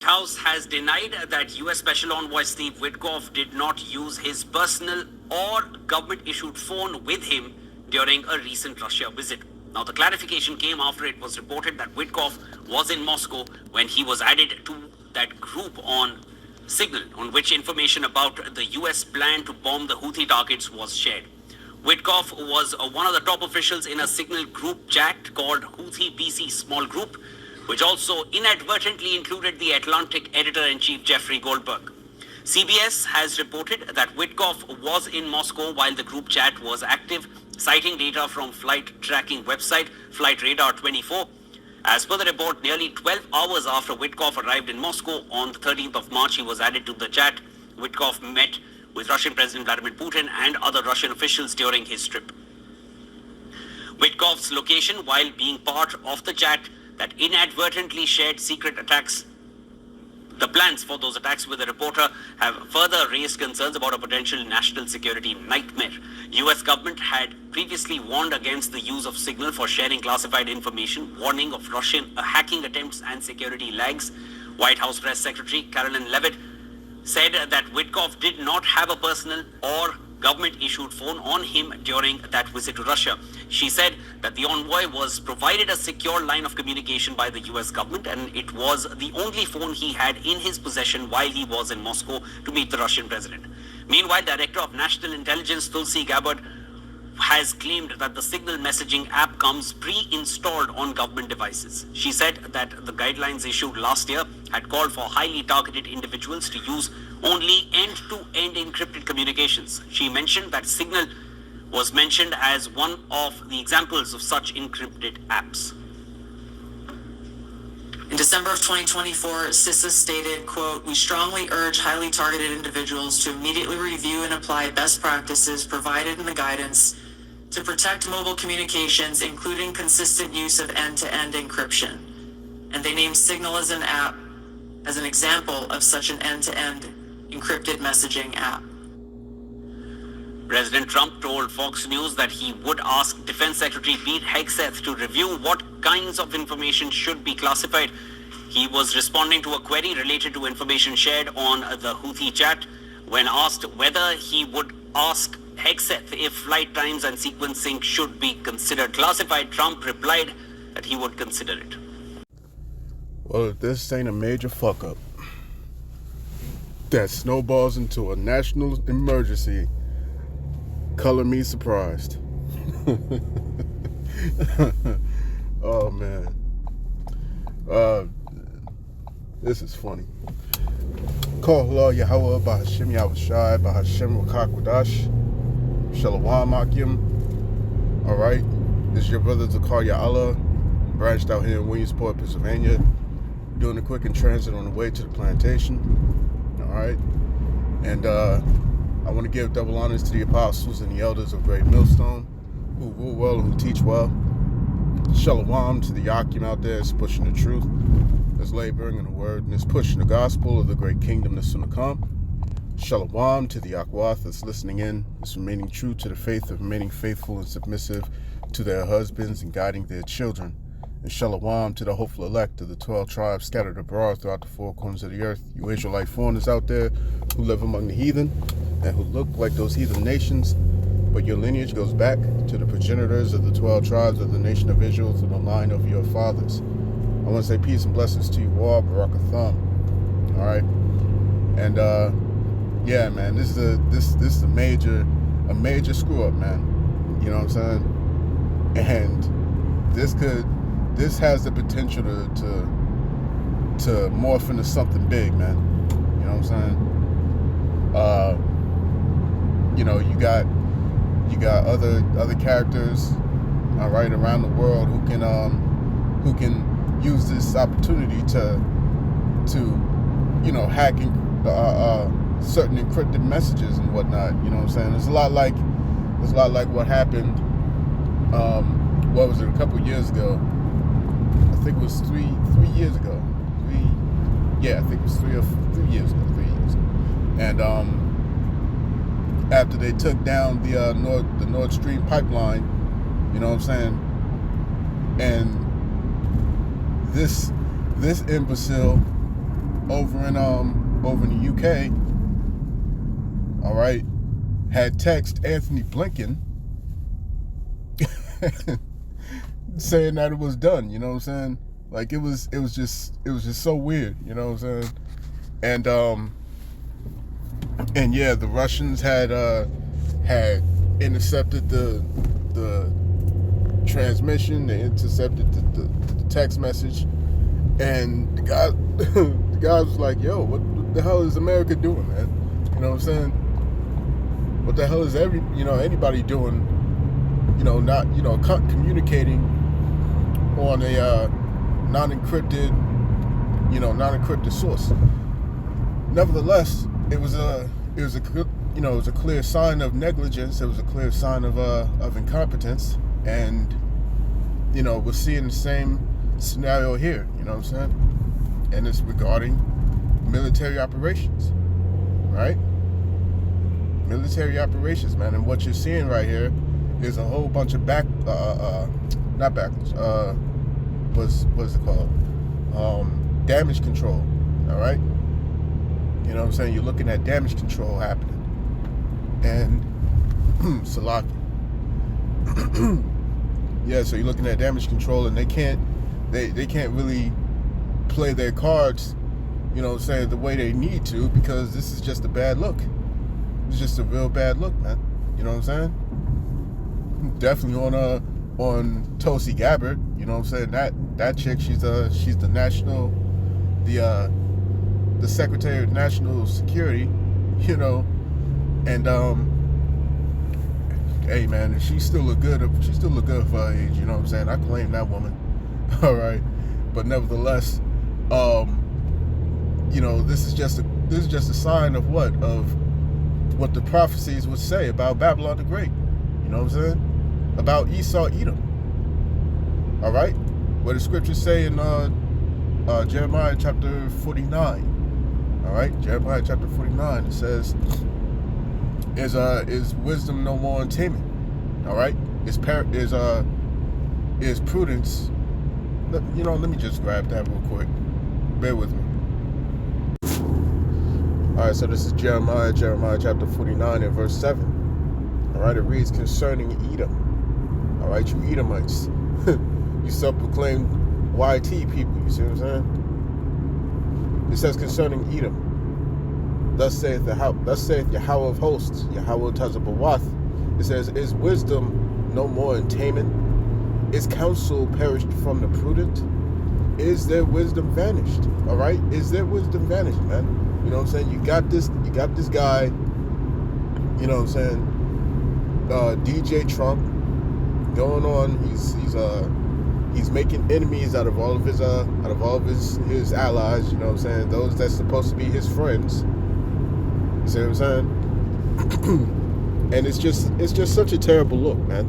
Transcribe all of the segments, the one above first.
House has denied that U.S. Special Envoy Steve Witkoff did not use his personal or government-issued phone with him during a recent Russia visit. Now, the clarification came after it was reported that Witkoff was in Moscow when he was added to that group on Signal, on which information about the U.S. plan to bomb the Houthi targets was shared. Witkoff was one of the top officials in a Signal group chat called Houthi PC Small Group, which also inadvertently included the Atlantic editor-in-chief Jeffrey Goldberg. CBS has reported that Witkoff was in Moscow while the group chat was active, citing data from flight tracking website Flight Radar 24. As per the report, nearly 12 hours after Witkoff arrived in Moscow on the 13th of March, he was added to the chat. Witkoff met with Russian President Vladimir Putin and other Russian officials during his trip. Witkoff's location, while being part of the chat that inadvertently shared secret attacks, the plans for those attacks with the reporter have further raised concerns about a potential national security nightmare. U.S. government had previously warned against the use of Signal for sharing classified information, warning of Russian hacking attempts and security lags. White House Press Secretary Caroline Levitt said that Witkoff did not have a personal or government-issued phone on him during that visit to Russia. She said that the envoy was provided a secure line of communication by the U.S. government, and it was the only phone he had in his possession while he was in Moscow to meet the Russian president. Meanwhile, Director of National Intelligence Tulsi Gabbard has claimed that the Signal messaging app comes pre-installed on government devices. She said that the guidelines issued last year had called for highly targeted individuals to use only end-to-end encrypted communications. She mentioned that Signal was mentioned as one of the examples of such encrypted apps. In December of 2024, CISA stated, quote, "We strongly urge highly targeted individuals to immediately review and apply best practices provided in the guidance to protect mobile communications, including consistent use of end-to-end encryption." And they named Signal as an app as an example of such an end-to-end encrypted messaging app. President Trump told Fox News that he would ask Defense Secretary Pete Hegseth to review what kinds of information should be classified. He was responding to a query related to information shared on the Houthi chat. When asked whether he would ask Hegseth if flight times and sequencing should be considered classified, Trump replied that he would consider it. Well, if this ain't a major fuck up that snowballs into a national emergency, color me surprised. Oh man, this is funny. Call Yahawah Bahashem Yahawashi Shalom Akim. All right, this is your brother Zakariya Allah, branched out here in Williamsport, Pennsylvania, doing a quick in transit on the way to the plantation. All right, and I want to give double honors to the apostles and the elders of Great Millstone, who rule well and who teach well. Shalom to the Yakim out there that's pushing the truth, that's laboring in the word, and is pushing the gospel of the great kingdom that's soon to come. Shalom to the Akwath that's listening in, that's remaining true to the faith, of remaining faithful and submissive to their husbands and guiding their children. And shalom to the hopeful elect of the 12 tribes scattered abroad throughout the four corners of the earth. You Israelite foreigners out there who live among the heathen and who look like those heathen nations, but your lineage goes back to the progenitors of the 12 tribes of the nation of Israel through the line of your fathers. I want to say peace and blessings to you all, Barakatham. All right, and yeah, man, this is a major screw up, man. You know what I'm saying? And this has the potential to morph into something big, man. You know what I'm saying? You know, you got other characters, all right, around the world who can use this opportunity to you know, hacking certain encrypted messages and whatnot. You know what I'm saying? It's a lot like what happened. What was it? A couple years ago. I think it was three years ago. I think it was 3 years ago. And after they took down the Nord Stream pipeline, you know what I'm saying? And this imbecile over in the UK, all right, had text Anthony Blinken saying that it was done. You know what I'm saying? Like it was just so weird. You know what I'm saying? And yeah, the Russians had intercepted the transmission. They intercepted the text message, and the guy was like, "Yo, what the hell is America doing, man? You know what I'm saying? What the hell is anybody doing? Not communicating on a non-encrypted source." Nevertheless, it was a clear sign of negligence. It was a clear sign of incompetence, and we're seeing the same scenario here. You know what I'm saying? And it's regarding military operations, right? Military operations, man. And what you're seeing right here is a whole bunch of what's it called? Damage control. All right. You know what I'm saying? You're looking at damage control happening. And Salaki. Yeah, so you're looking at damage control, and they can't really play their cards, you know what I'm saying, the way they need to, because this is just a bad look. It's just a real bad look, man. You know what I'm saying? Definitely on Tulsi Gabbard, you know what I'm saying? That chick, she's the national, the Secretary of National Security, and hey man, she still look good for her age, you know what I'm saying? I claim that woman. All right. But nevertheless, this is just a sign of what the prophecies would say about Babylon the Great. You know what I'm saying? About Esau, Edom. All right? What the scriptures say in Jeremiah chapter 49. All right? Jeremiah chapter 49, it says, is wisdom no more in taming? All right? Is prudence? Let me just grab that real quick. Bear with me. All right, so this is Jeremiah chapter 49 and verse 7. All right, it reads, concerning Edom. All right, you Edomites. You self-proclaimed YT people, you see what I'm saying? It says concerning Edom. Thus saith Yahawah of hosts, Yahawah Tazabawath. It says, is wisdom no more in taming? Is counsel perished from the prudent? Is their wisdom vanished? All right? Is their wisdom vanished, man? You know what I'm saying? You got this guy, you know what I'm saying, DJ Trump going on. He's making enemies out of all of his allies, you know what I'm saying? Those that's supposed to be his friends. You see what I'm saying? And it's just such a terrible look, man.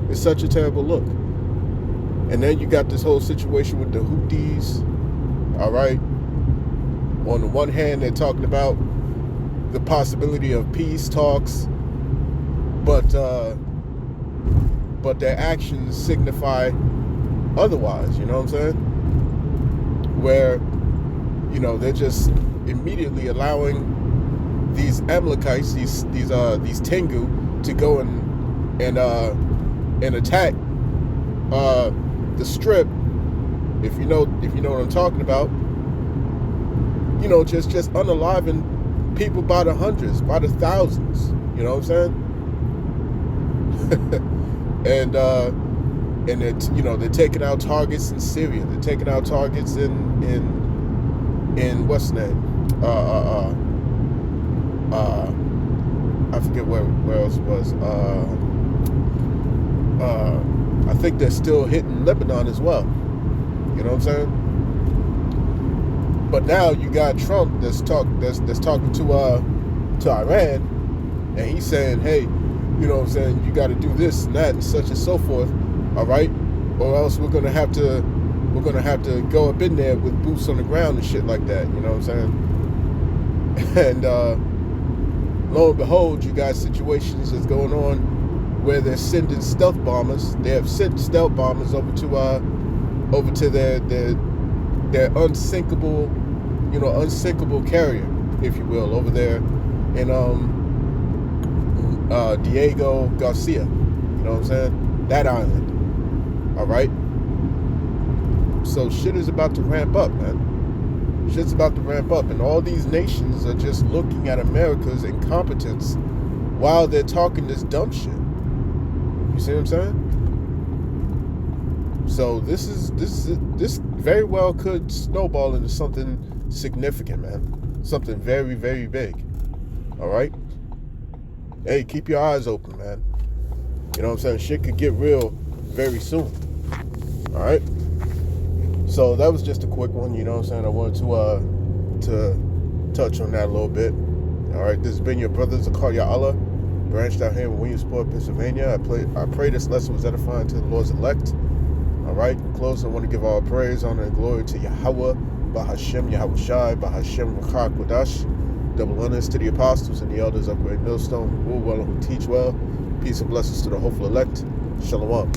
It's such a terrible look. And then you got this whole situation with the Houthis. All right. On the one hand, they're talking about the possibility of peace talks, but their actions signify otherwise. You know what I'm saying? Where, they're just immediately allowing these Amalekites, these Tengu, to go and attack the Strip. If you know what I'm talking about, just unaliving people by the hundreds, by the thousands. You know what I'm saying? and they're taking out targets in Syria. They're taking out targets in what's the name? I forget where else it was. I think they're still hitting Lebanon as well. You know what I'm saying? But now you got Trump that's talking to Iran, and he's saying, hey, you know what I'm saying, you got to do this and that and such and so forth, all right? Or else we're gonna have to go up in there with boots on the ground and shit like that. You know what I'm saying? And lo and behold, you got situations that's going on where they're sending stealth bombers. They have sent stealth bombers over to their unsinkable unsinkable carrier, if you will, over there in Diego Garcia. You know what I'm saying? That island. All right. So shit is about to ramp up, man. Shit's about to ramp up, and all these nations are just looking at America's incompetence while they're talking this dumb shit. You see what I'm saying? So this very well could snowball into something significant, man. Something very, very big. All right? Hey, keep your eyes open, man. You know what I'm saying? Shit could get real very soon. All right? So that was just a quick one, you know what I'm saying? I wanted to touch on that a little bit. All right? This has been your brother, Yahawah, branched out here in Williamsport, Pennsylvania. I pray this lesson was edifying to the Lord's elect. All right, in closing, I want to give all praise, honor, and glory to Yahawah Bahashem Yahawashi, Bahashem Yahawashi, double honors to the apostles and the elders of Great Millstone, who rule well and who teach well. Peace and blessings to the hopeful elect. Shalom.